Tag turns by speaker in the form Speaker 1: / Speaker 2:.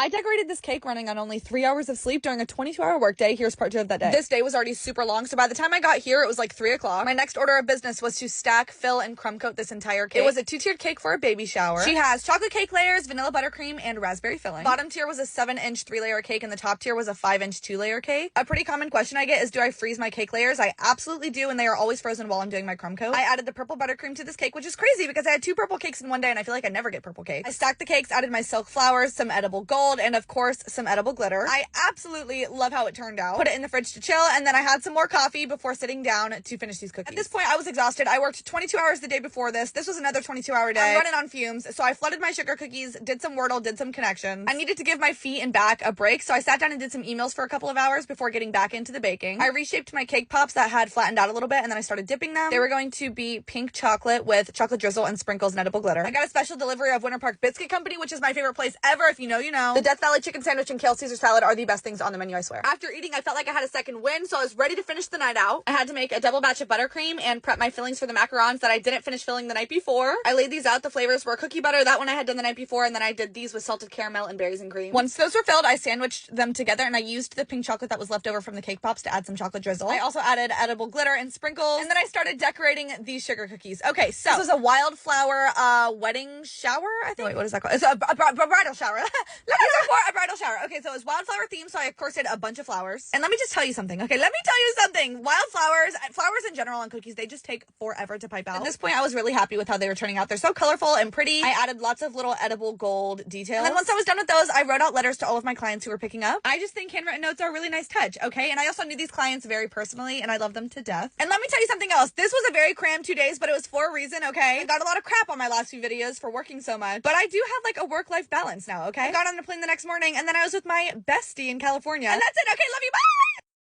Speaker 1: I decorated this cake running on only 3 hours of sleep during a 22-hour workday. Here's part 2 of that day. This day was already super long, so by the time I got here, it was like 3 o'clock. My next order of business was to stack, fill, and crumb coat this entire cake. It was a 2-tiered cake for a baby shower. She has chocolate cake layers, vanilla buttercream, and raspberry filling. Bottom tier was a 7-inch 3-layer cake, and the top tier was a 5-inch 2-layer cake. A pretty common question I get is, do I freeze my cake layers? I absolutely do, and they are always frozen while I'm doing my crumb coat. I added the purple buttercream to this cake, which is crazy because I had 2 purple cakes in one day, and I feel like I never get purple cakes. I stacked the cakes, added my silk flowers, some edible gold, and of course, some edible glitter. I absolutely love how it turned out. Put it in the fridge to chill, and then I had some more coffee before sitting down to finish these cookies. At this point, I was exhausted. I worked 22 hours the day before this. This was another 22-hour day. I'm running on fumes, so I flooded my sugar cookies, did some Wordle, did some connections. I needed to give my feet and back a break, so I sat down and did some emails for a couple of hours before getting back into the baking. I reshaped my cake pops that had flattened out a little bit, and then I started dipping them. They were going to be pink chocolate with chocolate drizzle and sprinkles and edible glitter. I got a special delivery of Winter Park Biscuit Company, which is my favorite place ever. If you know, you know. The Death Valley chicken sandwich and kale Caesar salad are the best things on the menu, I swear. After eating, I felt like I had a second win, so I was ready to finish the night out. I had to make a double batch of buttercream and prep my fillings for the macarons that I didn't finish filling the night before. I laid these out. The flavors were cookie butter. That one I had done the night before, and then I did these with salted caramel and berries and cream. Once those were filled, I sandwiched them together, and I used the pink chocolate that was left over from the cake pops to add some chocolate drizzle. I also added edible glitter and sprinkles, and then I started decorating these sugar cookies. Okay, so this was a wildflower wedding shower, I think. Wait, what is that called? It's a bridal shower. A bridal shower. Okay, so it was wildflower themed, so I of course did a bunch of flowers. And let me just tell you something, okay? Let me tell you something. Wildflowers, flowers in general on cookies, they just take forever to pipe out. At this point, I was really happy with how they were turning out. They're so colorful and pretty. I added lots of little edible gold details. And then once I was done with those, I wrote out letters to all of my clients who were picking up. I just think handwritten notes are a really nice touch, okay? And I also knew these clients very personally, and I love them to death. And let me tell you something else. This was a very crammed 2 days, but it was for a reason, okay? I got a lot of crap on my last few videos for working so much, but I do have like a work-life balance now, okay? I got on the plane the next morning, and then I was with my bestie in California. And that's it, okay? Love you, bye!